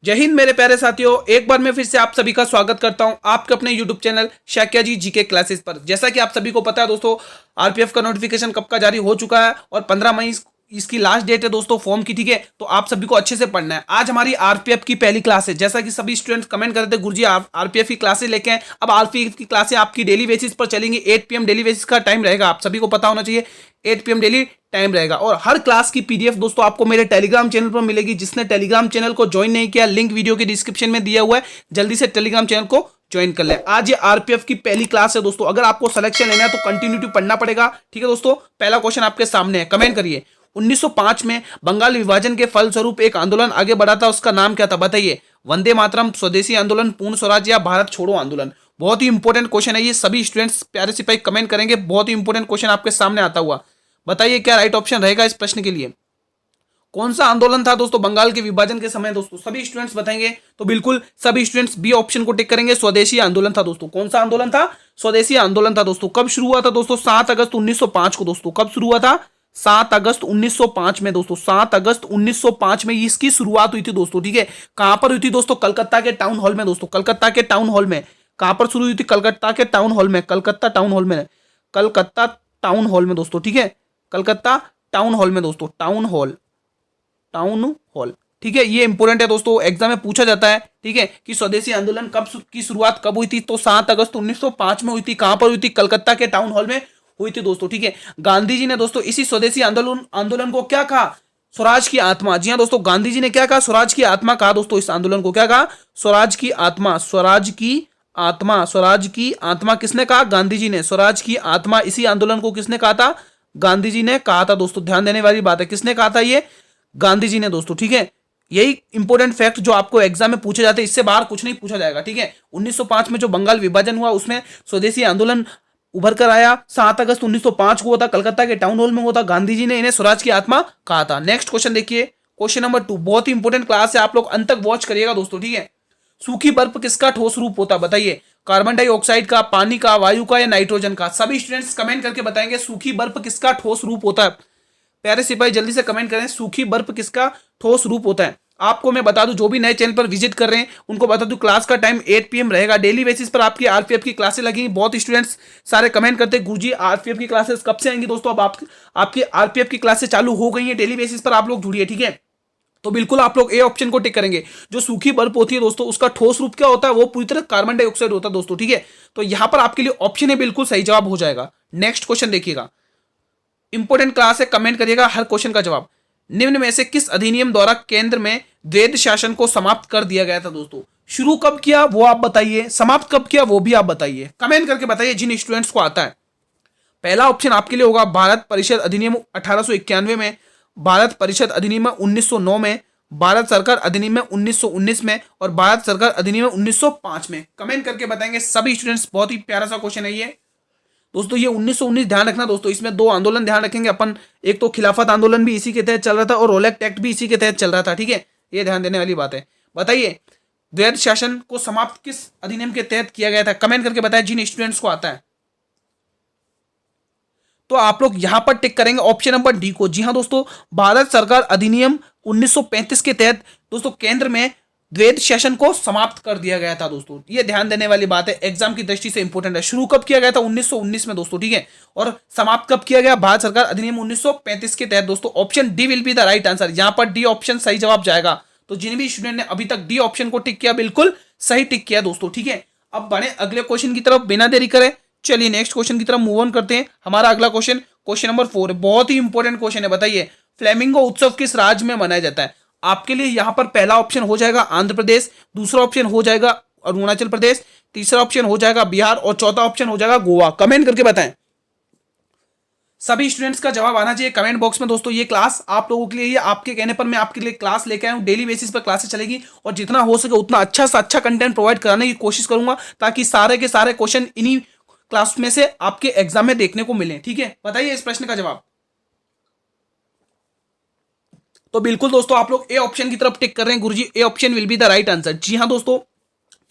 जय हिंद मेरे प्यारे साथियों, एक बार मैं फिर से आप सभी का स्वागत करता हूं आपके अपने YouTube चैनल शाक्या जी जीके क्लासेस पर। जैसा कि आप सभी को पता है दोस्तों, आरपीएफ का नोटिफिकेशन कब का जारी हो चुका है और 15 मई इसकी लास्ट डेट है दोस्तों फॉर्म की। ठीक है, तो आप सभी को अच्छे से पढ़ना है। आज हमारी आरपीएफ की पहली क्लास है। जैसा कि सभी स्टूडेंट्स कमेंट कर रहे थे, गुरुजी आरपीएफ की क्लासेस लेके आए। अब आरपीएफ की क्लासें आपकी डेली बेसिस पर चलेंगी। 8 PM डेली बेसिस का टाइम रहेगा, आप सभी को पता होना चाहिए। 8 PM डेली टाइम रहेगा और हर क्लास की पीडीएफ दोस्तों आपको मेरे टेलीग्राम चैनल पर मिलेगी। जिसने टेलीग्राम चैनल को ज्वाइन नहीं किया, लिंक वीडियो के डिस्क्रिप्शन में दिया हुआ है, जल्दी से टेलीग्राम चैनल को ज्वाइन कर ले। आज ये आरपीएफ की पहली क्लास है दोस्तों। अगर आपको सिलेक्शन लेना है तो कंटिन्यूटी पढ़ना पड़ेगा। ठीक है दोस्तों, पहला क्वेश्चन आपके सामने है, कमेंट करिए। 1905 में बंगाल विभाजन के फलस्वरूप एक आंदोलन आगे बढ़ा था, उसका नाम क्या था बताइए। वंदे मातरम, स्वदेशी आंदोलन, पूर्ण स्वराज या भारत छोड़ो आंदोलन। बहुत ही इंपॉर्टेंट क्वेश्चन है ये, सभी स्टूडेंट्स प्यारे सिपाही कमेंट करेंगे। बहुत ही इंपॉर्टेंट क्वेश्चन आपके सामने आता हुआ, बताइए क्या राइट ऑप्शन रहेगा इस प्रश्न के लिए। कौन सा आंदोलन था दोस्तों बंगाल के विभाजन के समय दोस्तों, सभी स्टूडेंट्स बताएंगे। तो बिल्कुल सभी स्टूडेंट्स बी ऑप्शन को टिक करेंगे, स्वदेशी आंदोलन था दोस्तों। कौन सा आंदोलन था? स्वदेशी आंदोलन था दोस्तों। कब शुरू हुआ था दोस्तों? 7 अगस्त 1905 को दोस्तों। कब शुरू हुआ था? 7 अगस्त 1905 में दोस्तों। 7 अगस्त 1905 में इसकी शुरुआत हुई थी दोस्तों। ठीक है, कहां पर हुई थी दोस्तों? कलकत्ता के टाउन हॉल में दोस्तों। कलकत्ता के टाउन हॉल में। कहां पर शुरू हुई थी? कलकत्ता के टाउन हॉल में। कलकत्ता टाउन हॉल में। कलकत्ता टाउन हॉल में दोस्तों। ठीक है, कलकत्ता टाउन हॉल में दोस्तों। Town hall, town hall. ठीक है, ये इंपॉर्टेंट है दोस्तों, एग्जाम में पूछा जाता है। ठीक है, कि स्वदेशी आंदोलन की शुरुआत कब हुई थी? तो 7 अगस्त 1905 में हुई थी। कहां पर हुई थी? कलकत्ता के टाउन हॉल में हुई थी दोस्तों। ठीक है, गांधी जी ने दोस्तों इसी स्वदेशी आंदोलन को क्या कहा? स्वराज की आत्मा। जी हाँ दोस्तों, गांधी जी ने क्या कहा? स्वराज की आत्मा कहा दोस्तों। इस आंदोलन को क्या कहा? स्वराज की आत्मा। स्वराज की आत्मा। स्वराज की आत्मा किसने कहा? गांधी जी ने। स्वराज की आत्मा, इसी आंदोलन को किसने कहा था? गांधी जी ने कहा था दोस्तों। ध्यान देने वाली बात है, किसने कहा था? ये गांधी जी ने दोस्तों। ठीक है, यही इंपॉर्टेंट फैक्ट जो आपको एग्जाम में पूछे जाते हैं, इससे बाहर कुछ नहीं पूछा जाएगा। ठीक है, 1905 में जो बंगाल विभाजन हुआ उसमें स्वदेशी आंदोलन उभर कर आया। 7 अगस्त 1905 को हुआ था, कलकत्ता के टाउन हॉल में हुआ था। गांधी जी ने इन्हें स्वराज की आत्मा कहा था। नेक्स्ट क्वेश्चन देखिए, क्वेश्चन नंबर 2। बहुत ही इंपॉर्टेंट क्लास है, आप लोग अंत तक वॉच करिएगा दोस्तों। ठीक है, सूखी बर्फ किसका ठोस रूप होता है बताइए। कार्बन डाइऑक्साइड का, पानी का, वायु का या नाइट्रोजन का। सभी स्टूडेंट्स कमेंट करके बताएंगे सूखी बर्फ किसका ठोस रूप होता है। प्यारे सिपाही जल्दी से कमेंट करें, सूखी बर्फ किसका ठोस रूप होता है। आपको मैं बता दूं, जो भी नए चैनल पर विजिट कर रहे हैं उनको बता दूं, क्लास का टाइम 8 PM रहेगा। डेली बेसिस पर आपकी आरपीएफ की क्लासेस लगेंगी। बहुत स्टूडेंट्स सारे कमेंट करते हैं, गुरुजी आरपीएफ की क्लासेस कब से आएंगी दोस्तों। अब आपकी आरपीएफ की क्लासेस चालू हो गई है, डेली बेसिस पर आप लोग जुड़िए। ठीक है, तो बिल्कुल आप लोग ए ऑप्शन को टिक करेंगे। जो सूखी बर्फ होती है दोस्तों, उसका ठोस रूप क्या होता है? वो पूरी तरह कार्बन डाइऑक्साइड होता है दोस्तों। ठीक है, तो यहां पर आपके लिए ऑप्शन है बिल्कुल सही जवाब हो जाएगा। नेक्स्ट क्वेश्चन देखिएगा, इंपॉर्टेंट क्लास है, कमेंट करिएगा हर क्वेश्चन का जवाब। निम्न में से किस अधिनियम द्वारा केंद्र में द्वैध शासन को समाप्त कर दिया गया था दोस्तों? शुरू कब किया वो आप बताइए, समाप्त कब किया वो भी आप बताइए। कमेंट करके बताइए जिन स्टूडेंट्स को आता है। पहला ऑप्शन आपके लिए होगा भारत परिषद अधिनियम 1891 में, भारत परिषद अधिनियम 1909 में, भारत सरकार अधिनियम 1919 में और भारत सरकार अधिनियम 1905 में। कमेंट करके बताएंगे सभी स्टूडेंट्स। बहुत ही प्यारा सा क्वेश्चन है ये दोस्तों। ये 1919 ध्यान रखना दोस्तों, इसमें 2 आंदोलन ध्यान रखेंगे अपन। एक तो खिलाफत आंदोलन भी इसी के तहत चल रहा था और रोलेक्ट एक्ट भी इसी के तहत चल रहा था। ठीक है, ये ध्यान देने वाली बात है। बताइए द्वैध शासन को समाप्त किस अधिनियम के तहत किया गया था? कमेंट करके बताएं जिन स्टूडेंट्स को आता है। तो आप लोग यहां पर टिक करेंगे ऑप्शन नंबर डी को। जी हां दोस्तों, भारत सरकार अधिनियम 1935 के तहत दोस्तों केंद्र में द्वैध शासन को समाप्त कर दिया गया था दोस्तों। ये ध्यान देने वाली बात है, एग्जाम की दृष्टि से इंपॉर्टेंट है। शुरू कब किया गया था? 1919 में दोस्तों। ठीक है, और समाप्त कब किया गया? भारत सरकार अधिनियम 1935 के तहत दोस्तों। Option D will be the right answer. यहां पर डी ऑप्शन सही जवाब जाएगा। तो जिन भी स्टूडेंट ने अभी तक डी ऑप्शन को टिक किया, बिल्कुल सही टिक किया दोस्तों। ठीक है, अब बढ़े अगले क्वेश्चन की तरफ बिना देरी करें। चलिए नेक्स्ट क्वेश्चन की तरफ मूव ऑन करते हैं। हमारा अगला क्वेश्चन, क्वेश्चन नंबर 4 है। बहुत ही इंपॉर्टेंट क्वेश्चन है, बताइए फ्लेमिंगो उत्सव किस राज्य में मनाया जाता है? आपके लिए यहां पर पहला ऑप्शन हो जाएगा आंध्र प्रदेश, दूसरा ऑप्शन हो जाएगा अरुणाचल प्रदेश, तीसरा ऑप्शन हो जाएगा बिहार और चौथा ऑप्शन हो जाएगा गोवा। कमेंट करके बताएं, सभी स्टूडेंट्स का जवाब आना चाहिए कमेंट बॉक्स में दोस्तों। ये क्लास आप लोगों के लिए, ये आपके कहने पर मैं आपके लिए क्लास लेके आया हूं। डेली बेसिस पर क्लासेस चलेगी और जितना हो सके उतना अच्छा से अच्छा कंटेंट प्रोवाइड कराने की कोशिश करूंगा, ताकि सारे के सारे क्वेश्चन इन्हीं क्लास में से आपके एग्जाम में देखने को मिले। ठीक है, बताइए इस प्रश्न का जवाब। तो बिल्कुल दोस्तों आप लोग ए ऑप्शन की तरफ टिक कर रहे हैं, गुरुजी A option will be the right answer. जी हां दोस्तों,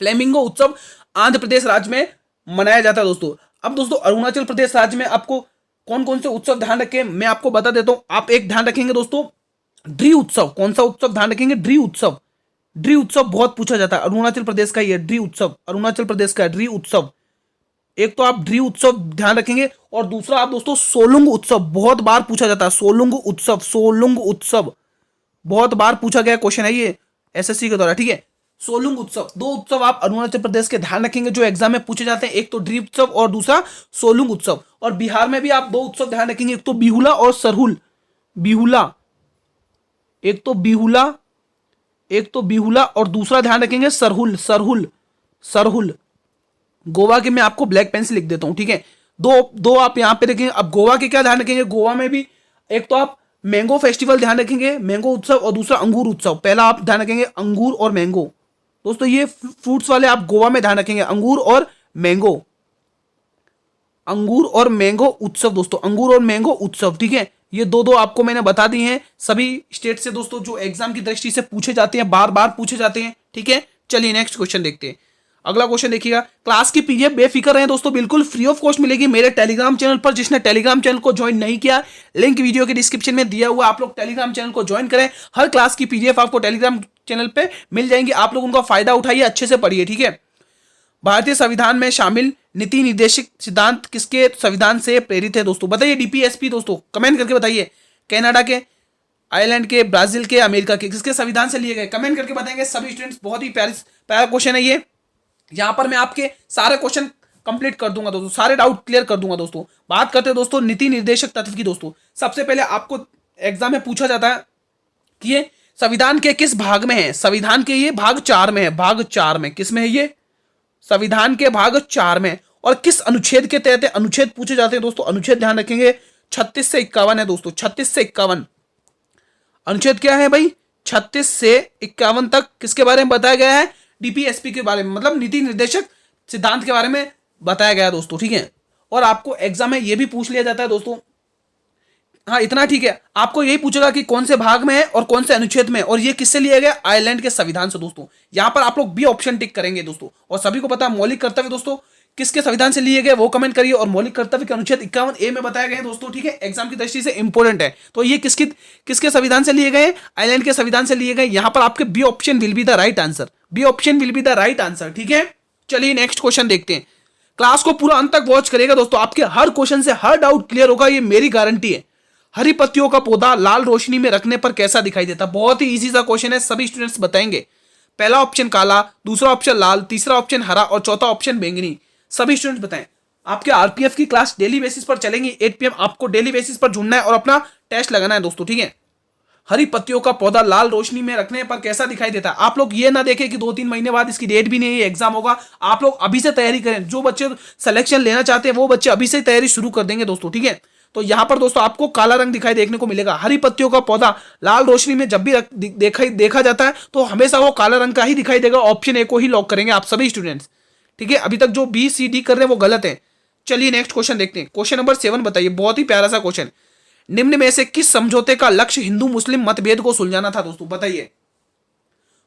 फ्लेमिंगो उत्सव आंध्र प्रदेश राज्य में मनाया जाता है दोस्तों। अब दोस्तों अरुणाचल प्रदेश राज्य में आपको कौन कौन से उत्सव ध्यान रखें मैं आपको बता देता हूं। आप एक ध्यान रखेंगे दोस्तों, ड्री उत्सव। कौन सा उत्सव ध्यान रखेंगे? ड्री उत्सव। ड्री उत्सव बहुत पूछा जाता है, अरुणाचल प्रदेश का ये ड्री उत्सव, अरुणाचल प्रदेश का ड्री उत्सव। एक तो आप ड्री उत्सव ध्यान रखेंगे, और दूसरा आप दोस्तों सोलुंग उत्सव, बहुत बार पूछा जाता है, सोलुंग उत्सव, सोलुंग उत्सव बहुत बार पूछा गया क्वेश्चन है ये एसएससी के द्वारा, ठीक है। सोलुंग उत्सव, दो उत्सव आप अरुणाचल प्रदेश के ध्यान रखेंगे जो एग्जाम में पूछे जाते हैं, एक तो ड्री उत्सव और दूसरा सोलुंग उत्सव। और बिहार में भी आप दो उत्सव ध्यान रखेंगे, एक तो बिहुला और सरहुल, बिहुला, एक तो बिहुला, एक तो बिहुला और दूसरा ध्यान रखेंगे सरहुल, सरहुल, सरहुल। गोवा के मैं आपको ब्लैक पेन से लिख देता हूं, ठीक है। दो दो आप यहां पे रखेंगे। अब गोवा के क्या ध्यान रखेंगे, गोवा में भी एक तो आप मैंगो फेस्टिवल ध्यान रखेंगे, मैंगो उत्सव, और दूसरा अंगूर उत्सव। पहला आप ध्यान रखेंगे अंगूर और मैंगो, दोस्तों ये फ्रूट्स वाले आप गोवा में ध्यान रखेंगे, अंगूर और मैंगो, अंगूर और मैंगो उत्सव दोस्तों, अंगूर और मैंगो उत्सव, ठीक है। ये दो दो आपको मैंने बता दी हैं सभी स्टेट से दोस्तों, जो एग्जाम की दृष्टि से पूछे जाते हैं, बार बार पूछे जाते हैं, ठीक है। चलिए नेक्स्ट क्वेश्चन देखते हैं। अगला क्वेश्चन देखिएगा, क्लास की पीडीएफ बेफिक्र रहें दोस्तों, बिल्कुल फ्री ऑफ कॉस्ट मिलेगी मेरे टेलीग्राम चैनल पर। जिसने टेलीग्राम चैनल को ज्वाइन नहीं किया, लिंक वीडियो के डिस्क्रिप्शन में दिया हुआ, आप लोग टेलीग्राम चैनल को ज्वाइन करें। हर क्लास की पीडीएफ आपको टेलीग्राम चैनल पे मिल जाएंगी, आप लोग उनका फायदा उठाइए, अच्छे से पढ़िए, ठीक है। भारतीय संविधान में शामिल नीति निर्देशक सिद्धांत किसके संविधान से प्रेरित है दोस्तों, बताइए। डीपीएसपी दोस्तों, कमेंट करके बताइए। कनाडा के, आयरलैंड के, ब्राजील के, अमेरिका के, किसके संविधान से लिए गए, कमेंट करके बताएंगे सभी स्टूडेंट्स। बहुत ही प्यारा क्वेश्चन है ये। यहां पर मैं आपके सारे क्वेश्चन कंप्लीट कर दूंगा दोस्तों, सारे डाउट क्लियर कर दूंगा दोस्तों। बात करते हैं दोस्तों नीति निर्देशक तत्व की दोस्तों। सबसे पहले आपको एग्जाम में पूछा जाता है कि ये संविधान के किस भाग में है, संविधान के ये भाग 4 में है, भाग 4 में, किस में है ये, संविधान के भाग 4 में, और किस अनुच्छेद के तहत अनुच्छेद पूछे जाते हैं दोस्तों। अनुच्छेद ध्यान रखेंगे 36 से 51 है दोस्तों, 36 से 51 अनुच्छेद क्या है भाई, 36 से 51 तक किसके बारे में बताया गया है, डीपीएसपी के बारे में, मतलब नीति निर्देशक सिद्धांत के बारे में बताया गया दोस्तों, ठीक है। और आपको एग्जाम में यह भी पूछ लिया जाता है दोस्तों, हाँ इतना ठीक है, आपको यही पूछेगा कि कौन से भाग में है और कौन से अनुच्छेद में है, और ये किससे लिया गया, आयरलैंड के संविधान से दोस्तों। यहां पर आप लोग बी ऑप्शन टिक करेंगे दोस्तों। और सभी को पता है मौलिक कर्तव्य दोस्तों किसके संविधान से लिए गए, वो कमेंट करिए। और मौलिक कर्तव्य के अनुच्छेद 51A में बताया गया है दोस्तों, ठीक है, एग्जाम की दृष्टि से इंपॉर्टेंट है। तो ये किसके संविधान से लिए गए, आयरलैंड के संविधान से लिए गए। यहां पर आपके B option will be the right answer, B option will be the right answer, ठीक है। चलिए नेक्स्ट क्वेश्चन देखते हैं। क्लास को पूरा अंत तक वॉच करेगा दोस्तों, आपके हर क्वेश्चन से हर डाउट क्लियर होगा, ये मेरी गारंटी है। हरी पत्तियों का पौधा लाल रोशनी में रखने पर कैसा दिखाई देता, बहुत ही इजी सा क्वेश्चन है, सभी स्टूडेंट्स बताएंगे। पहला ऑप्शन काला, दूसरा ऑप्शन लाल, तीसरा ऑप्शन हरा और चौथा ऑप्शन बैंगनी। सभी स्टूडेंट्स बताएं। आपके आरपीएफ की क्लास डेली बेसिस पर चलेंगी, 8 PM आपको डेली बेसिस पर जुड़ना है और अपना टेस्ट लगाना है दोस्तों, ठीक है। हरी पत्तियों का पौधा लाल रोशनी में रखने पर कैसा दिखाई देता है। आप लोग ये ना देखें कि 2-3 महीने बाद इसकी डेट भी नहीं है, एग्जाम होगा। आप लोग अभी से तैयारी करें, जो बच्चे सिलेक्शन लेना चाहते हैं वो बच्चे अभी से तैयारी शुरू कर देंगे दोस्तों, ठीक है। तो यहां पर दोस्तों आपको काला रंग दिखाई देखने को मिलेगा। हरी पत्तियों का पौधा लाल रोशनी में जब भी देखा जाता है तो हमेशा वो काला रंग का ही दिखाई देगा। ऑप्शन ए को ही लॉक करेंगे आप सभी स्टूडेंट्स, ठीक है। अभी तक जो बी सी डी कर रहे हैं वो गलत है। चलिए नेक्स्ट क्वेश्चन देखते हैं। क्वेश्चन नंबर 7 बताइए, बहुत ही प्यारा सा क्वेश्चन। निम्न में से किस समझौते का लक्ष्य हिंदू मुस्लिम मतभेद को सुलझाना था दोस्तों, बताइए।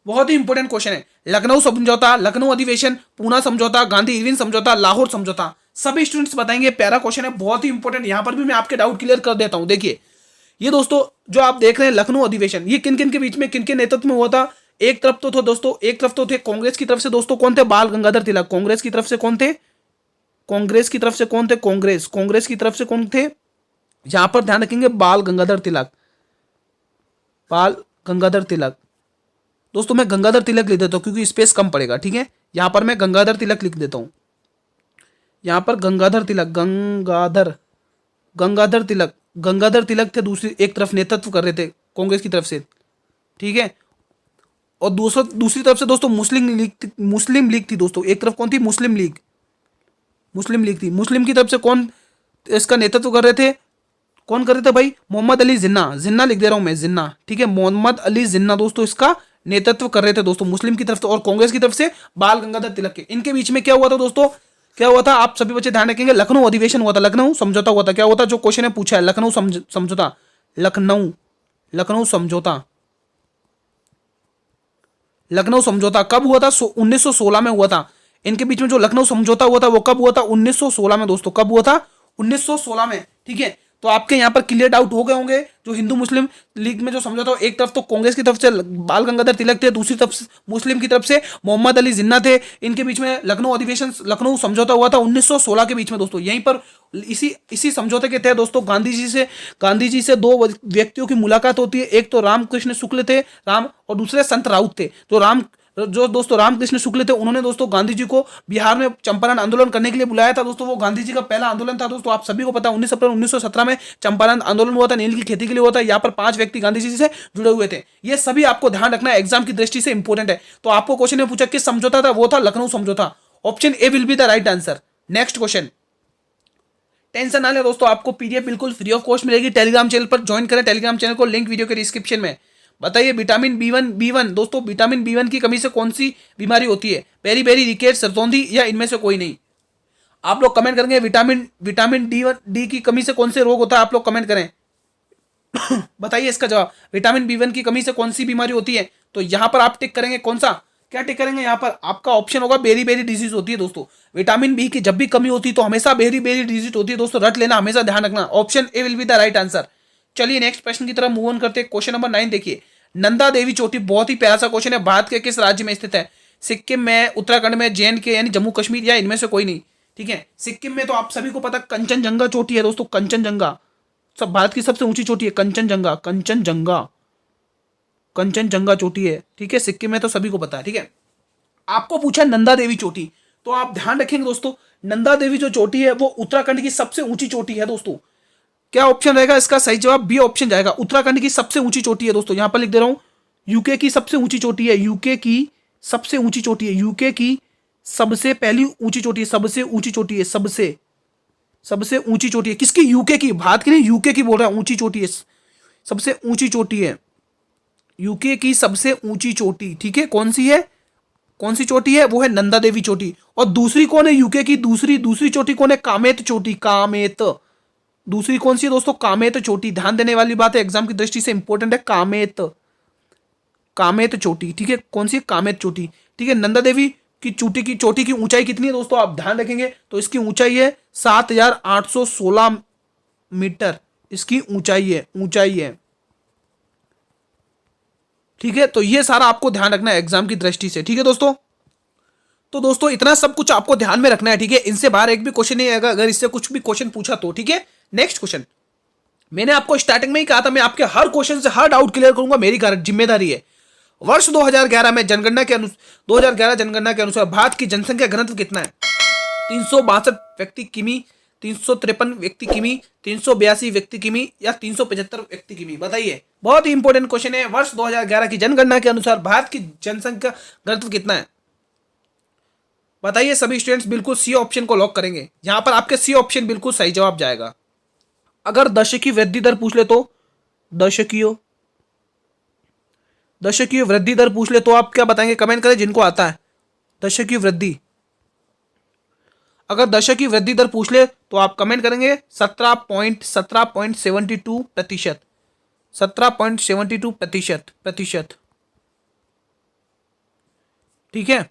बहुत ही इंपॉर्टेंट क्वेश्चन है। लखनऊ समझौता, लखनऊ अधिवेशन, पूना समझौता, गांधी इरविन समझौता, लाहौर समझौता। सभी स्टूडेंट्स बताएंगे, प्यारा क्वेश्चन है, बहुत ही इंपॉर्टेंट। यहां पर भी मैं आपके डाउट क्लियर कर देता हूं। देखिए ये दोस्तों जो आप देख रहे हैं लखनऊ अधिवेशन, ये किन किन के बीच में, किन के नेतृत्व में हुआ था। एक तरफ तो दोस्तों, एक तरफ तो थे कांग्रेस की तरफ से दोस्तों, कौन थे, बाल गंगाधर तिलक। कांग्रेस की तरफ से कौन थे, कांग्रेस की तरफ से कौन थे, कांग्रेस की तरफ से कौन थे, यहां पर ध्यान रखेंगे बाल गंगाधर तिलक, बाल गंगाधर तिलक। दोस्तों मैं गंगाधर तिलक लिख देता हूं क्योंकि स्पेस कम पड़ेगा, ठीक है। यहां पर मैं गंगाधर तिलक लिख देता हूं, यहां पर गंगाधर तिलक, गंगाधर तिलक थे दूसरी एक तरफ, नेतृत्व कर रहे थे कांग्रेस की तरफ से, ठीक है। और दूसरी तरफ से दोस्तों मुस्लिम लीग थी दोस्तों। एक तरफ कौन थी, मुस्लिम लीग थी। मुस्लिम की तरफ से कौन इसका नेतृत्व कर रहे थे, कौन कर रहे थे भाई, मोहम्मद अली जिन्ना लिख दे रहा हूं मैं, जिन्ना, ठीक है। मोहम्मद अली जिन्ना दोस्तों इसका नेतृत्व कर रहे थे दोस्तों, मुस्लिम की तरफ से। और कांग्रेस की तरफ से बाल गंगाधर तिलक के। इनके बीच में क्या हुआ था दोस्तों, क्या हुआ था, आप सभी बच्चे ध्यान रखेंगे। लखनऊ अधिवेशन हुआ था, लखनऊ समझौता हुआ था। क्या हुआ था, जो क्वेश्चन है पूछा है, लखनऊ समझौता, लखनऊ समझौता कब हुआ था, 1916 में हुआ था। इनके बीच में जो लखनऊ समझौता हुआ था वो कब हुआ था, 1916 में दोस्तों। कब हुआ था, 1916 में, ठीक है। तो आपके यहाँ पर क्लियर डाउट हो गए होंगे। जो हिंदू मुस्लिम लीग में जो समझौता, एक तरफ तो कांग्रेस की तरफ से बाल गंगाधर तिलक थे, दूसरी तरफ मुस्लिम की तरफ से मोहम्मद अली जिन्ना थे। इनके बीच में लखनऊ अधिवेशन, लखनऊ समझौता हुआ था 1916 के बीच में दोस्तों। यहीं पर इसी समझौते के तहत दोस्तों गांधी जी से दो व्यक्तियों की मुलाकात होती है। एक तो रामकृष्ण शुक्ल थे, और दूसरे संत राउत थे। जो दोस्तों रामकृष्ण शुक्ल थे, उन्होंने दोस्तों गांधी जी को बिहार में चंपारण आंदोलन करने के लिए बुलाया था दोस्तों। वो गांधी जी का पहला आंदोलन था दोस्तों। आप सभी को पता है 19 अप्रैल 1917 में चंपारण आंदोलन हुआ था, नील की खेती के लिए हुआ था। यहाँ पर 5 व्यक्ति गांधी जी से जुड़े हुए थे। ये सभी आपको ध्यान रखना है, एग्जाम की दृष्टि से इंपॉर्टेंट है। तो आपको क्वेश्चन में पूछा किस समझौता था, वो था लखनऊ समझौता। Option A will be the right answer. Next question, tension ना ले दोस्तों, आपको पीडीएफ बिल्कुल फ्री ऑफ कॉस्ट मिलेगी। टेलीग्राम चैनल पर ज्वाइन करें, टेलीग्राम चैनल को लिंक वीडियो के डिस्क्रिप्शन में। बताइए विटामिन बी वन दोस्तों, विटामिन बी वन की कमी से कौन सी बीमारी होती है? बेरी बेरी, रिकेट्स, सरतौंधी या इनमें से कोई नहीं? आप लोग कमेंट करेंगे विटामिन डी की कमी से कौन से रोग होता है, आप लोग कमेंट करें। बताइए इसका जवाब, विटामिन बी1 की कमी से कौन सी बीमारी होती है? तो यहां पर आप टिक करेंगे, कौन सा, क्या टिक करेंगे? यहां पर आपका ऑप्शन होगा बेरी बेरी डिजीज होती है दोस्तों। विटामिन बी की जब भी कमी होती है तो हमेशा बेरी बेरी डिजीज होती है दोस्तों, रट लेना, हमेशा ध्यान रखना। Option A will be the right answer. चलिए नेक्स्ट प्रश्न की तरफ मूव ऑन करते हैं। क्वेश्चन नंबर 9 देखिए, नंदा देवी चोटी, बहुत ही प्यारा सा क्वेश्चन है। भारत के किस राज्य में स्थित है? सिक्किम में, उत्तराखंड में, जे&के यानी जम्मू कश्मीर, या इनमें से कोई नहीं? ठीक है, सिक्किम में तो आप सभी को पता कंचनजंगा चोटी है दोस्तों। कंचनजंगा सब भारत की सबसे ऊंची चोटी है। कंचनजंगा चोटी है, ठीक है, सिक्किम में तो सभी को पता है। ठीक है, आपको पूछा नंदा देवी चोटी, तो आप ध्यान रखेंगे दोस्तों, नंदा देवी जो चोटी है वो उत्तराखंड की सबसे ऊंची चोटी है दोस्तों। क्या ऑप्शन रहेगा इसका? सही जवाब बी ऑप्शन जाएगा, उत्तराखंड की सबसे ऊंची चोटी है दोस्तों। यहां पर लिख दे रहा हूं, यूके की सबसे ऊंची चोटी है, यूके की सबसे ऊंची चोटी है, यूके की सबसे पहली ऊंची चोटी है, सबसे ऊंची चोटी है, सबसे ऊंची चोटी है। किसकी? यूके की, भारत की नहीं, यूके की बोल रहा है, ऊंची चोटी है, सबसे ऊंची चोटी है, यूके की सबसे ऊंची चोटी। ठीक है, कौन सी है, कौन सी चोटी है? वो है नंदा देवी चोटी। और दूसरी कौन है यूके की? दूसरी चोटी कौन है? कामेत चोटी, कामेत। दूसरी कौन सी है दोस्तों? कामेत चोटी। ध्यान देने वाली बात है, एग्जाम की दृष्टि से इंपॉर्टेंट है, कामेत चोटी। ठीक है, कौन सी? कामेत चोटी। ठीक है, नंदा देवी की चोटी की ऊंचाई कितनी है दोस्तों? आप ध्यान रखेंगे तो इसकी ऊंचाई है 7,816 मीटर, इसकी ऊंचाई है। ठीक है, तो ये सारा आपको ध्यान रखना है एग्जाम की दृष्टि से। ठीक है दोस्तों, तो दोस्तों इतना सब कुछ आपको ध्यान में रखना है। ठीक है, इनसे बाहर एक भी क्वेश्चन नहीं आएगा अगर इससे कुछ भी क्वेश्चन पूछा तो। ठीक है, नेक्स्ट क्वेश्चन, मैंने आपको स्टार्टिंग में ही कहा था मैं आपके हर क्वेश्चन से हर डाउट क्लियर करूंगा, मेरी जिम्मेदारी है। वर्ष 2011 में जनगणना के 2011 जनगणना के अनुसार भारत की जनसंख्या घनत्व कितना है? 362 व्यक्ति किमी, 353 व्यक्ति किमी, 382 व्यक्ति किमी, या 375 व्यक्ति किमी? बताइए, बहुत ही इंपॉर्टेंट क्वेश्चन है। वर्ष 2011 की जनगणना के अनुसार भारत की जनसंख्या घनत्व कितना है? बताइए सभी स्टूडेंट्स, बिल्कुल सी ऑप्शन को लॉक करेंगे। यहां पर आपके सी ऑप्शन बिल्कुल सही जवाब जाएगा। अगर दशकीय वृद्धि दर पूछ ले तो दशकीय वृद्धि दर पूछ ले तो आप क्या बताएंगे? कमेंट करें जिनको आता है दशकीय वृद्धि। अगर दशकीय वृद्धि दर पूछ ले तो आप कमेंट करेंगे 17.72%, 17.72%। ठीक है,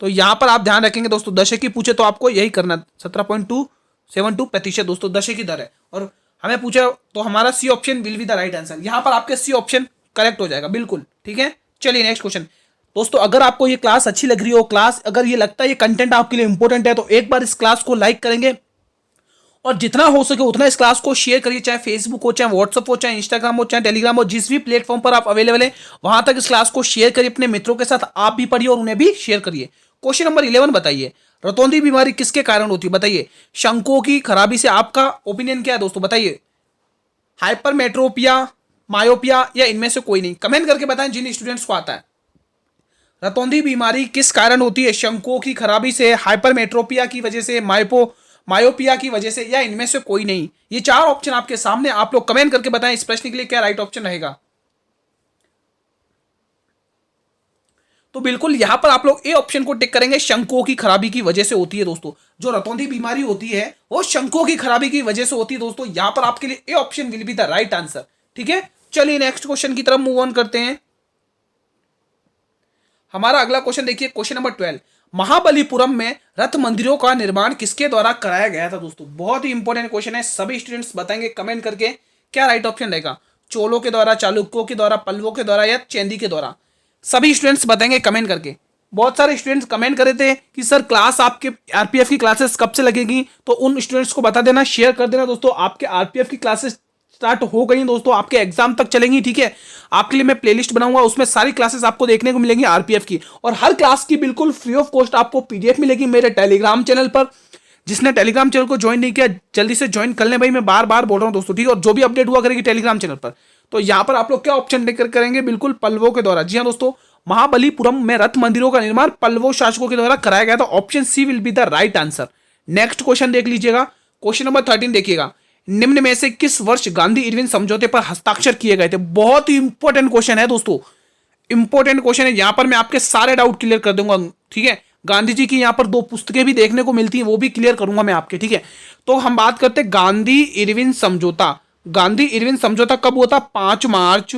तो यहां पर आप ध्यान रखेंगे दोस्तों, दशकीय पूछे तो आपको यही करना, 17.272% दोस्तों दशकीय दर है। और हमें पूछा तो हमारा C option will be the right answer. यहां पर आपके सी ऑप्शन करेक्ट हो जाएगा बिल्कुल। ठीक है, चलिए नेक्स्ट क्वेश्चन। दोस्तों अगर आपको ये क्लास अच्छी लग रही हो, क्लास अगर ये लगता है ये कंटेंट आपके लिए इंपॉर्टेंट है, तो एक बार इस क्लास को लाइक करेंगे और जितना हो सके उतना इस क्लास को शेयर करिए, चाहे फेसबुक हो, चाहे व्हाट्सअप हो, चाहे इंस्टाग्राम हो, चाहे टेलीग्राम हो, जिस भी प्लेटफॉर्म पर आप अवेलेबल है वहां तक इस क्लास को शेयर करिए अपने मित्रों के साथ, आप भी पढ़िए और उन्हें भी शेयर करिए। क्वेश्चन नंबर 11 बताइए, रतौंधी बीमारी किसके कारण होती है? बताइए, शंकुओं की खराबी से। आपका ओपिनियन क्या है दोस्तों? बताइए, हाइपरमेट्रोपिया, मायोपिया, या इनमें से कोई नहीं? कमेंट करके बताएं जिन स्टूडेंट्स को आता है। रतौंधी बीमारी किस कारण होती है? शंकुओं की खराबी से, हाइपरमेट्रोपिया की वजह से, मायोपिया की वजह से, या इनमें से कोई नहीं? ये 4 ऑप्शन आपके सामने, आप लोग कमेंट करके बताएं इस प्रश्न के लिए क्या राइट ऑप्शन रहेगा। तो बिल्कुल यहां पर आप लोग ए ऑप्शन को टिक करेंगे, शंकुओं की खराबी की वजह से होती है दोस्तों। जो रतौंधी बीमारी होती है वो शंकुओं की खराबी की वजह से होती है दोस्तों। यहां पर आपके लिए ए option will be the right answer. ठीक है, चलिए नेक्स्ट क्वेश्चन की तरफ मूव ऑन करते हैं। हमारा अगला क्वेश्चन देखिए, क्वेश्चन नंबर 12। महाबलीपुरम में रथ मंदिरों का निर्माण किसके द्वारा कराया गया था दोस्तों? बहुत ही इंपॉर्टेंट क्वेश्चन है, सभी स्टूडेंट्स बताएंगे कमेंट करके क्या राइट ऑप्शन रहेगा। चोलों के द्वारा, चालुक्यों के द्वारा, पल्लवों के द्वारा या चेंदी के द्वारा? सभी स्टूडेंट्स बताएंगे कमेंट करके। बहुत सारे स्टूडेंट्स कमेंट कर रहे थे कि सर क्लास आपके आरपीएफ की क्लासेस कब से लगेगी, तो उन स्टूडेंट्स को बता देना, शेयर कर देना दोस्तों। आपके आरपीएफ की क्लासेस स्टार्ट हो गई दोस्तों, आपके एग्जाम तक चलेंगी, ठीक है। आपके लिए मैं प्लेलिस्ट बनाऊंगा, उसमें सारी क्लासेस आपको देखने को मिलेंगी आरपीएफ की, और हर क्लास की बिल्कुल फ्री ऑफ कॉस्ट आपको पीडीएफ मिलेगी मेरे टेलीग्राम चैनल पर। जिसने टेलीग्राम चैनल को ज्वाइन नहीं किया जल्दी से ज्वाइन कर लें भाई, मैं बार बार बोल रहा हूं दोस्तों, ठीक है। और जो भी अपडेट हुआ करेगी टेलीग्राम चैनल पर, तो यहां पर आप लोग क्या ऑप्शन लेकर करेंगे, बिल्कुल पल्लवों के द्वारा। जी हाँ दोस्तों, महाबलीपुरम में रथ मंदिरों का निर्माण पल्लवों शासकों के द्वारा कराया गया था। Option C will be the right answer. Next question देख लीजिएगा, क्वेश्चन नंबर 13 देखिएगा। निम्न में से किस वर्ष गांधी इरविन समझौते पर हस्ताक्षर किए गए थे? बहुत ही इंपॉर्टेंट क्वेश्चन है दोस्तों, इंपॉर्टेंट क्वेश्चन है। यहां पर मैं आपके सारे डाउट क्लियर कर दूंगा, ठीक है। गांधी जी की यहां पर 2 पुस्तकें भी देखने को मिलती हैं, वो भी क्लियर करूंगा मैं आपके, ठीक है। तो हम बात करते हैं गांधी इरविन समझौता। गांधी इरविन समझौता कब हुआ था? 5 मार्च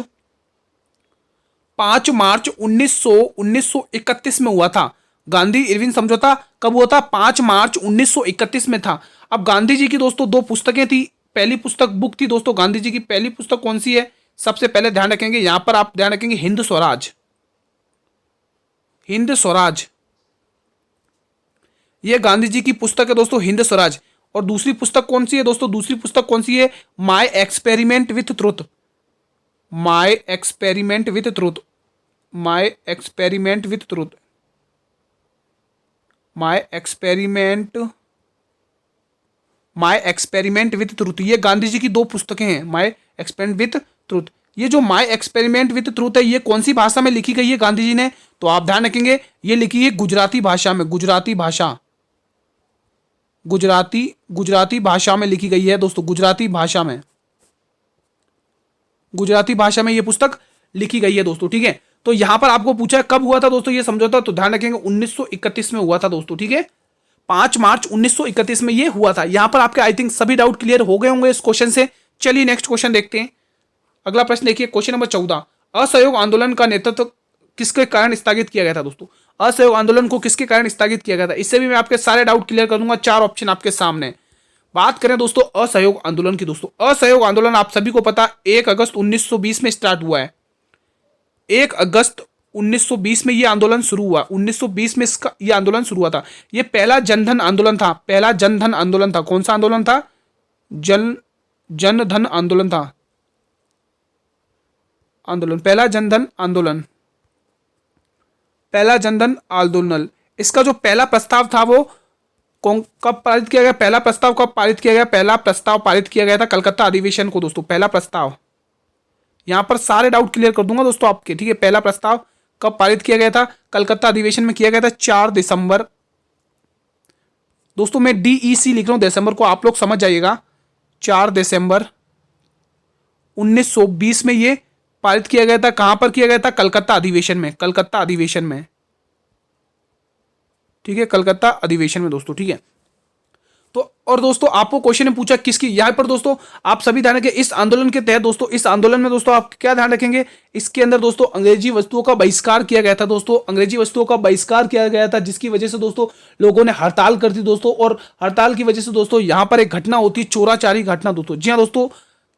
1931 में हुआ था। गांधी इरविन समझौता कब हुआ था? 5 मार्च 1931 में था। अब गांधी जी की दोस्तों 2 पुस्तकें थी। पहली पुस्तक बुक थी दोस्तों, गांधी जी की पहली पुस्तक कौन सी है? सबसे पहले ध्यान रखेंगे, यहां पर आप ध्यान रखेंगे हिंद स्वराज। हिंद स्वराज, ये गांधी जी की पुस्तक है दोस्तों, हिंद स्वराज। और दूसरी पुस्तक कौन सी है दोस्तों? दूसरी पुस्तक कौन सी है? My experiment with truth. My experiment with truth. My experiment with truth. My experiment with truth, ये गांधी जी की 2 पुस्तकें हैं, माय एक्सपेरिमेंट विथ ट्रुथ। ये जो माय एक्सपेरिमेंट विथ ट्रुथ है, ये कौन सी भाषा में लिखी गई है गांधी जी ने? तो आप ध्यान रखेंगे, ये लिखी है गुजराती भाषा में। गुजराती भाषा में लिखी गई है दोस्तों, गुजराती भाषा में ये पुस्तक लिखी गई है दोस्तों, ठीक है। तो यहां पर आपको पूछा है कब हुआ था दोस्तों ये समझौता, तो ध्यान रखेंगे 1931 में हुआ था दोस्तों, ठीक है। 5 मार्च 1931 में ये हुआ था। यहां पर आपके आई थिंक सभी डाउट क्लियर हो गए होंगे इस क्वेश्चन से। चलिए नेक्स्ट क्वेश्चन देखते हैं। अगला प्रश्न देखिए, क्वेश्चन नंबर 14। असहयोग आंदोलन का नेतृत्व किसके कारण स्थगित किया गया था दोस्तों? असहयोग आंदोलन को किसके कारण स्थगित किया गया था? इससे भी मैं आपके सारे डाउट क्लियर कर दूंगा। 4 ऑप्शन आपके सामने। बात करें दोस्तों असहयोग आंदोलन की, दोस्तों असहयोग आंदोलन आप सभी को पता 1 अगस्त 1920 में स्टार्ट हुआ है। 1 अगस्त 1920 में ये आंदोलन शुरू हुआ। 1920 में इसका ये आंदोलन शुरू हुआ था। ये पहला जनधन आंदोलन था। पहला जनधन आंदोलन था। कौन सा आंदोलन था? जनधन आंदोलन था। पहला जनधन आंदोलन। इसका जो पहला प्रस्ताव था वो कब पारित किया गया? पहला प्रस्ताव कब पारित किया गया? पहला प्रस्ताव पारित किया गया था कलकत्ता अधिवेशन को दोस्तों। पहला प्रस्ताव, यहां पर सारे डाउट क्लियर कर दूंगा दोस्तों आपके, ठीक है। पहला प्रस्ताव कब पारित किया गया था? कलकत्ता अधिवेशन में किया गया था 4 दिसंबर। दोस्तों मैं DEC लिख रहा हूं, दिसंबर को आप लोग समझ जाइएगा। 4 दिसंबर 1920 में ये पारित किया गया था। कहां पर किया गया था? कलकत्ता अधिवेशन में। ठीक है, कलकत्ता अधिवेशन में दोस्तों, ठीक है। तो और दोस्तों आपको क्वेश्चन ने पूछा किसकी, यहां पर दोस्तों आप सभी ध्यान रखें, इस आंदोलन के तहत दोस्तों, इस आंदोलन में दोस्तों आप क्या ध्यान रखेंगे, इसके अंदर दोस्तों अंग्रेजी वस्तुओं का बहिष्कार किया गया था दोस्तों। अंग्रेजी वस्तुओं का बहिष्कार किया गया था, जिसकी वजह से दोस्तों लोगों ने हड़ताल कर दी दोस्तों। और हड़ताल की वजह से दोस्तों यहां पर एक घटना होती है, चोराचारी घटना दोस्तों। जी हाँ दोस्तों,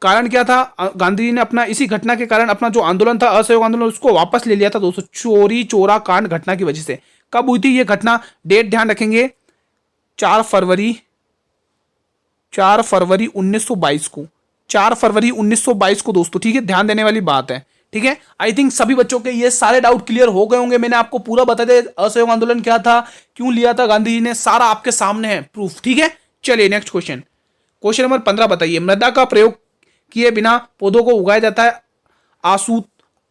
कारण क्या था? गांधी जी ने अपना इसी घटना के कारण अपना जो आंदोलन था असहयोग आंदोलन, उसको वापस ले लिया था दोस्तों, चोरा कांड घटना की वजह से। कब हुई थी ये घटना? डेट ध्यान रखेंगे, 4 फरवरी 1922 को। 4 फरवरी 1922 को दोस्तों, ठीक है। ध्यान देने वाली बात है, ठीक है। आई थिंक सभी बच्चों के ये सारे डाउट क्लियर हो गए होंगे। मैंने आपको पूरा बता दिया असहयोग आंदोलन क्या था, क्यों लिया था गांधी जी ने, सारा आपके सामने है प्रूफ, ठीक है। चलिए नेक्स्ट क्वेश्चन, क्वेश्चन नंबर 15 बताइए। मृदा का प्रयोग किए बिना पौधों को उगाया जाता है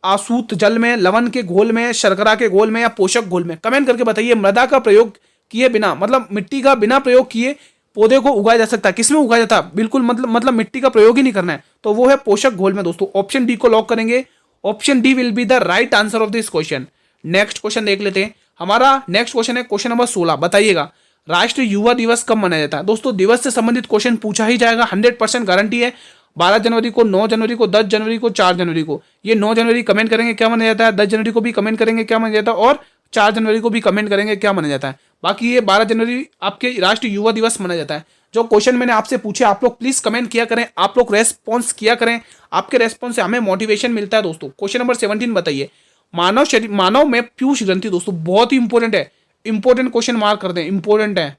आसूत जल में, लवण के घोल में, शर्करा के घोल में या पोषक घोल में? कमेंट करके बताइए। मृदा का प्रयोग किए बिना, मतलब मिट्टी का बिना प्रयोग किए पौधे को उगाया जा सकता है। किसमें उगाया जाता है? बिल्कुल मतलब मिट्टी का प्रयोग ही नहीं करना है, तो वो है पोषक घोल में दोस्तों। ऑप्शन डी को लॉक करेंगे। Option D will be the right answer of this question. Next question देख लेते हैं। हमारा नेक्स्ट क्वेश्चन है क्वेश्चन नंबर 16। बताइएगा राष्ट्रीय युवा दिवस कब मनाया जाता है? दोस्तों दिवस से संबंधित क्वेश्चन पूछा ही जाएगा, 100% गारंटी है। 12 जनवरी को, 9 जनवरी को, 10 जनवरी को, 4 जनवरी को। ये 9 जनवरी कमेंट करेंगे क्या मनाया जाता है, 10 जनवरी को भी कमेंट करेंगे क्या मनाया जाता है, और 4 जनवरी को भी कमेंट करेंगे क्या मनाया जाता है। बाकी ये 12 जनवरी आपके राष्ट्रीय युवा दिवस मनाया जाता है। जो क्वेश्चन मैंने आपसे पूछे आप लोग प्लीज कमेंट किया करें, आप लोग रेस्पॉन्स किया करें, आपके रेस्पॉन्स से हमें मोटिवेशन मिलता है दोस्तों। क्वेश्चन नंबर 17 बताइए, मानव में पीयूष ग्रंथि दोस्तों बहुत ही इंपॉर्टेंट है, इंपॉर्टेंट क्वेश्चन मार्क कर दें, इंपॉर्टेंट है।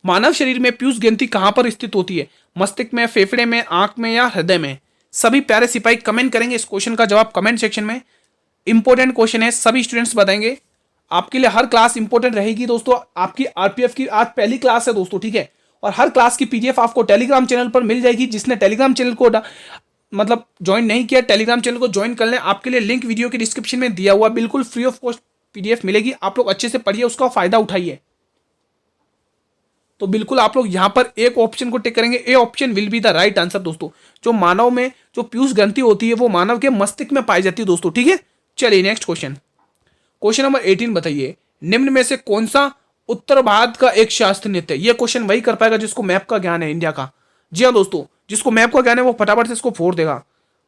मानव शरीर में पीयूष ग्रंथि कहां पर स्थित होती है, मस्तिष्क में, फेफड़े में, आंख में या हृदय में? सभी प्यारे सिपाही कमेंट करेंगे इस क्वेश्चन का जवाब कमेंट सेक्शन में। इंपॉर्टेंट क्वेश्चन है, सभी स्टूडेंट्स बताएंगे। आपके लिए हर क्लास इंपॉर्टेंट रहेगी दोस्तों। आपकी आरपीएफ की आज पहली क्लास है दोस्तों, ठीक है। और हर क्लास की पीडीएफ आपको टेलीग्राम चैनल पर मिल जाएगी। जिसने टेलीग्राम चैनल को मतलब ज्वाइन नहीं किया, टेलीग्राम चैनल को ज्वाइन कर लें। आपके लिए लिंक वीडियो के डिस्क्रिप्शन में दिया हुआ, बिल्कुल फ्री ऑफ कॉस्ट पीडीएफ मिलेगी। आप लोग अच्छे से पढ़िए, उसका फायदा उठाइए। तो बिल्कुल आप लोग यहां पर एक ऑप्शन को टिक करेंगे, ए option will be the right answer दोस्तों। जो मानव में जो पीयूष ग्रंथि होती है वो मानव के मस्तिष्क में पाई जाती है दोस्तों, ठीक है। चलिए नेक्स्ट क्वेश्चन, क्वेश्चन नंबर 18 बताइए, निम्न में से कौन सा उत्तर भारत का एक शास्त्रीय नृत्य है? ये क्वेश्चन वही कर पाएगा जिसको मैप का ज्ञान है इंडिया का। जी हाँ दोस्तों, जिसको मैप का ज्ञान है वो फटाफट से इसको फोड़ देगा।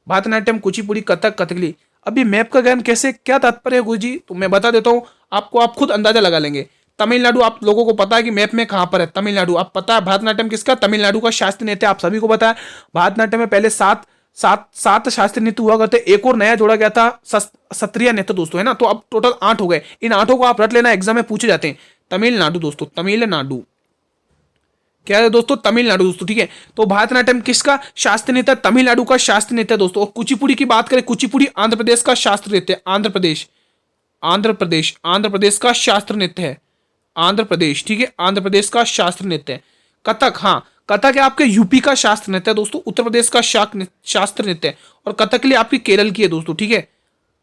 भरतनाट्यम, कुचिपुड़ी, कथक, कथकली। अभी मैप का ज्ञान कैसे, क्या तात्पर्य है गुरुजी? तो मैं बता देता हूं आपको, आप खुद अंदाजा लगा लेंगे। तमिलनाडु आप लोगों को पता है कि मैप में कहां पर है, तमिलनाडु। आप पता है भरतनाट्यम किसका, तमिलनाडु का शास्त्रीय नृत्य आप सभी को पता है। भरतनाट्यम में पहले सात शास्त्रीय नृत्य हुआ करते, एक और नया जोड़ा गया था सत्रिय नृत्य दोस्तों, है ना। तो अब टोटल 8 हो गए। इन 8 को आप रट लेना, एग्जाम में पूछे जाते हैं। तमिलनाडु दोस्तों, तमिलनाडु क्या है दोस्तों, तमिलनाडु दोस्तों, ठीक है। तो भरतनाट्यम किसका शास्त्रीय नृत्य, तमिलनाडु का शास्त्रीय नृत्य दोस्तों। और कुचिपुड़ी की बात करें, कुचिपुड़ी आंध्र प्रदेश का शास्त्रीय नृत्य, आंध्र प्रदेश का शास्त्रीय नृत्य है, आंध्र प्रदेश, ठीक है, आंध्र प्रदेश का शास्त्रीय नृत्य है। कथक, हाँ कथक है आपके यूपी का शास्त्रीय नृत्य है दोस्तों, उत्तर प्रदेश का शास्त्रीय नृत्य है। और कथकली आपकी केरल की है दोस्तों, ठीक है,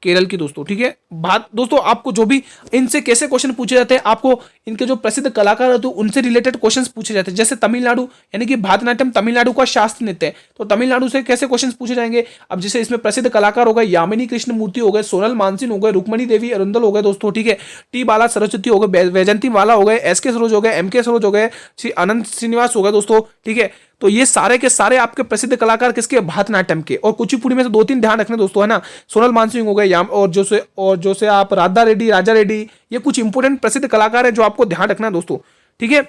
केरल की दोस्तों, ठीक है। बात दोस्तों आपको जो भी इनसे कैसे क्वेश्चन पूछे जाते हैं, आपको इनके जो प्रसिद्ध कलाकार होते हैं उनसे रिलेटेड क्वेश्चंस पूछे जाते हैं। जैसे तमिलनाडु यानी कि भरतनाट्यम तमिलनाडु का शास्त्रीय नृत्य है, तो तमिलनाडु से कैसे क्वेश्चंस पूछे जाएंगे। अब जैसे इसमें प्रसिद्ध कलाकार हो गए, यामिनी कृष्ण मूर्ति हो गए, सोनल मानसिंह हो गए, रुक्मणी देवी अरुंदल हो गए दोस्तों, ठीक है, टी बाला सरस्वती हो गए, वैजंती वाला हो गए, एस.के. सरोज हो गए, एम.के. सरोज हो गए, श्री अनंत श्रीनिवास हो गए दोस्तों, ठीक है। तो ये सारे के सारे आपके प्रसिद्ध कलाकार किसके, भरतनाट्यम के। और कुचिपुड़ी में से 2-3 ध्यान रखने दोस्तों, है ना, सोनल मानसिंह हो गए, और जो से आप राधा रेड्डी, ये कुछ इंपोर्टेंट प्रसिद्ध कलाकार है जो आपको ध्यान रखना है दोस्तों, ठीक है।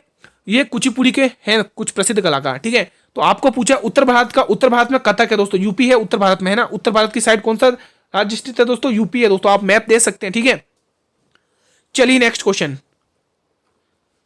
ये कुचिपुड़ी के हैं कुछ प्रसिद्ध कलाकार, ठीक है। तो आपको पूछा उत्तर भारत में कथक है दोस्तों, यूपी है उत्तर भारत में, है ना। उत्तर भारत की साइड कौन सा राज्य स्थित है दोस्तों, यूपी है दोस्तों। आप मैप दे सकते हैं, ठीक है। चलिए नेक्स्ट क्वेश्चन,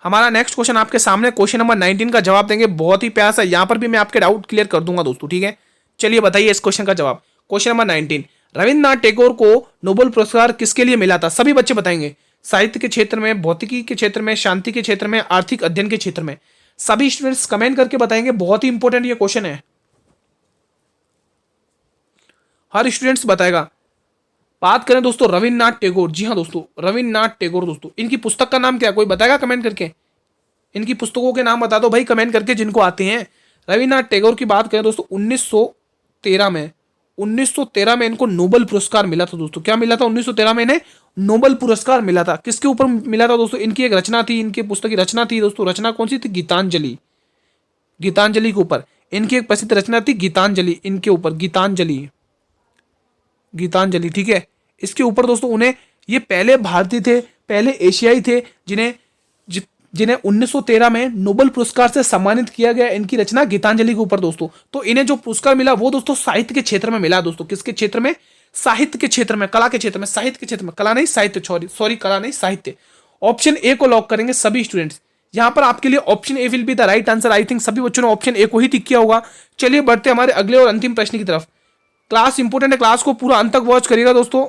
हमारा नेक्स्ट क्वेश्चन आपके सामने क्वेश्चन नंबर 19 का जवाब देंगे। बहुत ही प्यारा सा, यहां पर भी मैं आपके डाउट क्लियर कर दूंगा दोस्तों, ठीक है। चलिए बताइए इस क्वेश्चन का जवाब। क्वेश्चन नंबर 19, रविन्द्रनाथ टैगोर को नोबेल पुरस्कार किसके लिए मिला था? सभी बच्चे बताएंगे। साहित्य के क्षेत्र में, भौतिकी के क्षेत्र में, शांति के क्षेत्र में, आर्थिक अध्ययन के क्षेत्र में? सभी स्टूडेंट्स कमेंट करके बताएंगे। बहुत ही इंपॉर्टेंट ये क्वेश्चन है, हर स्टूडेंट्स बताएगा। बात करें दोस्तों रविन्द्रनाथ टैगोर, जी हाँ दोस्तों, रविन्द्रनाथ टैगोर दोस्तों, इनकी पुस्तक का नाम क्या, कोई बताएगा कमेंट करके? इनकी पुस्तकों के नाम बता दो भाई कमेंट करके जिनको आते हैं। रविन्द्रनाथ टैगोर की बात करें दोस्तों 1913 में इनको नोबेल पुरस्कार मिला था दोस्तों। क्या मिला था 1913 में इन्हें? नोबेल पुरस्कार मिला था। किसके ऊपर मिला था दोस्तों? इनकी एक रचना थी, इनके पुस्तक की रचना थी दोस्तों। रचना कौन सी थी? गीतांजलि। गीतांजलि के ऊपर इनकी एक प्रसिद्ध रचना थी गीतांजलि, इनके ऊपर गीतांजलि, ठीक है। इसके ऊपर दोस्तों उन्हें, ये पहले भारतीय थे, पहले एशियाई थे जिन्हें 1913 में नोबेल पुरस्कार से सम्मानित किया गया। इनकी रचना गीतांजलि के ऊपर दोस्तों। तो इन्हें जो पुरस्कार मिला वो दोस्तों साहित्य के क्षेत्र में मिला दोस्तों। किसके क्षेत्र में? साहित्य के क्षेत्र में, कला के क्षेत्र में, साहित्य के क्षेत्र में, कला नहीं साहित्य, सॉरी कला नहीं साहित्य। ऑप्शन ए को लॉक करेंगे सभी स्टूडेंट्स। यहां पर आपके लिए option A will be the right answer. I think सभी बच्चों ने ऑप्शन ए को ही टिक किया होगा। चलिए बढ़ते हमारे अगले और अंतिम प्रश्न की तरफ। क्लास इंपोर्टेंट है, क्लास को पूरा अंत तक वॉच करिएगा दोस्तों।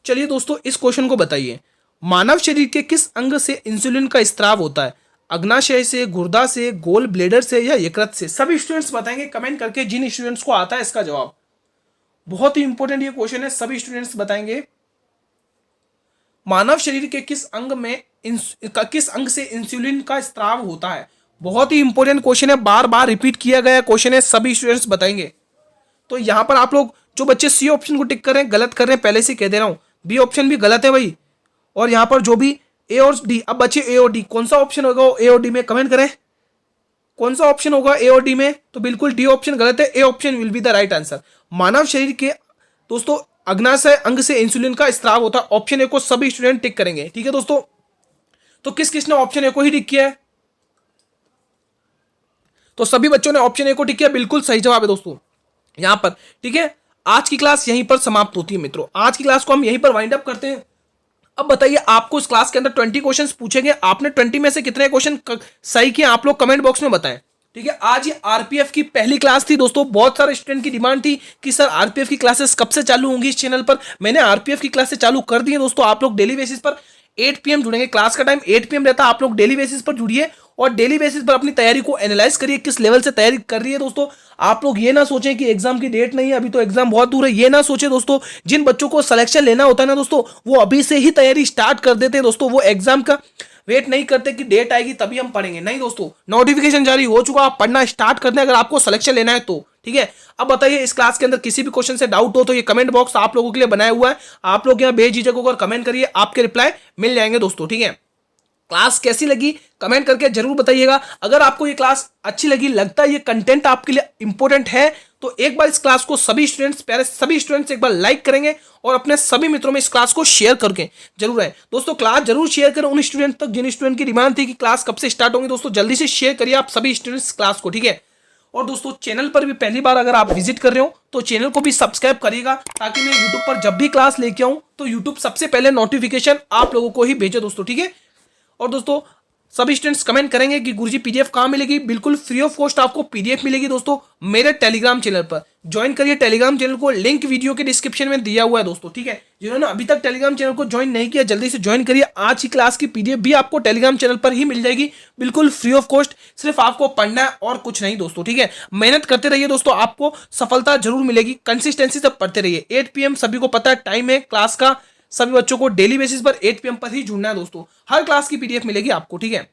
चलिए दोस्तों इस क्वेश्चन को बताइए, मानव शरीर के किस अंग से इंसुलिन का स्त्राव होता है? अग्नाशय से, गुर्दा से, गोल ब्लेडर से या यकृत से? सभी स्टूडेंट्स बताएंगे कमेंट करके जिन स्टूडेंट्स को आता है इसका जवाब। बहुत ही इंपॉर्टेंट ये क्वेश्चन है, सभी स्टूडेंट्स बताएंगे। मानव शरीर के किस अंग से इंसुलिन का स्त्राव होता है? बहुत ही इंपॉर्टेंट क्वेश्चन है, बार बार रिपीट किया गया क्वेश्चन है, सभी स्टूडेंट्स बताएंगे। तो यहां पर आप लोग जो बच्चे सी ऑप्शन को टिक कर रहे हैं गलत कर रहे हैं, पहले से कह दे रहा हूं। बी ऑप्शन भी गलत है भाई। और यहां पर जो भी ए और डी, अब बच्चे ए और डी कौन सा ऑप्शन होगा ए और डी में कमेंट करें, कौन सा ऑप्शन होगा ए और डी में? तो बिल्कुल डी ऑप्शन गलत है, A option will be the right answer. मानव शरीर के दोस्तों अग्नाशय अंग से इंसुलिन का स्राव होता है। ऑप्शन ए को सभी स्टूडेंट टिक करेंगे। ठीक है दोस्तों, तो किस किसने ऑप्शन ए को ही टिक किया है? तो सभी बच्चों ने ऑप्शन ए को टिक किया, बिल्कुल सही जवाब है दोस्तों यहां पर। ठीक है, आज की क्लास यहीं पर समाप्त होती है मित्रों। आज की क्लास को हम यहीं पर वाइंड अप करते हैं। अब बताइए, आपको इस क्लास के अंदर 20 क्वेश्चंस पूछे गए, आपने 20 में से कितने क्वेश्चन सही किए आप लोग कमेंट बॉक्स में बताएं। ठीक है, आज ये आरपीएफ की पहली क्लास थी दोस्तों। बहुत सारे स्टूडेंट की डिमांड थी कि सर आरपीएफ की क्लासेस कब से चालू होंगी इस चैनल पर। मैंने आरपीएफ की क्लासेस चालू कर दी है दोस्तों। आप लोग डेली बेसिस पर 8 PM जुड़ेंगे। क्लास का टाइम 8 PM रहता है। आप लोग डेली बेसिस पर जुड़िए और डेली बेसिस पर अपनी तैयारी को एनालाइज करिए, किस लेवल से तैयारी कर रही है दोस्तों। आप लोग ये ना सोचें कि एग्जाम की डेट नहीं है, अभी तो एग्जाम बहुत दूर है। ये ना सोचें दोस्तों, जिन बच्चों को सिलेक्शन लेना होता है ना दोस्तों, वो अभी से ही तैयारी स्टार्ट कर देते हैं दोस्तों। वो एग्जाम का वेट नहीं करते कि डेट आएगी तभी हम पढ़ेंगे। नहीं दोस्तों, नोटिफिकेशन जारी हो चुका, आप पढ़ना स्टार्ट कर दें अगर आपको सिलेक्शन लेना है तो। ठीक है, अब बताइए, इस क्लास के अंदर किसी भी क्वेश्चन से डाउट हो तो ये कमेंट बॉक्स आप लोगों के लिए बनाया हुआ है। आप लोग यहाँ बेझिझक होकर कमेंट करिए, आपके रिप्लाई मिल जाएंगे दोस्तों। ठीक है, क्लास कैसी लगी कमेंट करके जरूर बताइएगा। अगर आपको ये क्लास अच्छी लगी, लगता है ये कंटेंट आपके लिए इंपॉर्टेंट है, तो एक बार इस क्लास को सभी स्टूडेंट्स, प्यारे सभी स्टूडेंट्स एक बार लाइक करेंगे और अपने सभी मित्रों में इस क्लास को शेयर करके जरूर है दोस्तों। क्लास जरूर शेयर करें उन स्टूडेंट तक जिन स्टूडेंट की डिमांड थी कि क्लास कब से स्टार्ट होंगी। दोस्तों जल्दी से शेयर करिए आप सभी स्टूडेंट्स क्लास को। ठीक है, और दोस्तों चैनल पर भी पहली बार अगर आप विजिट कर रहे हो तो चैनल को भी सब्सक्राइब करिएगा, ताकि मैं यूट्यूब पर जब भी क्लास लेके आऊं तो यूट्यूब सबसे पहले नोटिफिकेशन आप लोगों को ही भेजे दोस्तों। ठीक है, और दोस्तों सभी स्टूडेंट्स कमेंट करेंगे कि गुरुजी पीडीएफ कहां मिलेगी। बिल्कुल फ्री ऑफ कॉस्ट आपको पीडीएफ मिलेगी दोस्तों मेरे टेलीग्राम चैनल पर। ज्वाइन करिए टेलीग्राम चैनल को, लिंक वीडियो के डिस्क्रिप्शन में दिया हुआ है दोस्तों। ठीक है, जिन्होंने अभी तक टेलीग्राम चैनल को ज्वाइन नहीं किया जल्दी से ज्वाइन करिए। आज की क्लास की पीडीएफ भी आपको टेलीग्राम चैनल पर ही मिल जाएगी, बिल्कुल फ्री ऑफ कॉस्ट। सिर्फ आपको पढ़ना है और कुछ नहीं दोस्तों। ठीक है, मेहनत करते रहिए दोस्तों, आपको सफलता जरूर मिलेगी। कंसिस्टेंसी से पढ़ते रहिए। 8 PM सभी को पता है टाइम है क्लास का। सभी बच्चों को डेली बेसिस पर 8 PM पर ही जुड़ना है दोस्तों। हर क्लास की पीडीएफ मिलेगी आपको। ठीक है,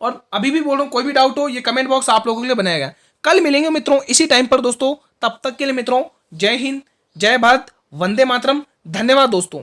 और अभी भी बोल रहा हूं, कोई भी डाउट हो ये कमेंट बॉक्स आप लोगों के लिए बनाया गया। कल मिलेंगे मित्रों इसी टाइम पर दोस्तों। तब तक के लिए मित्रों, जय हिंद, जय भारत, वंदे मातरम। धन्यवाद दोस्तों।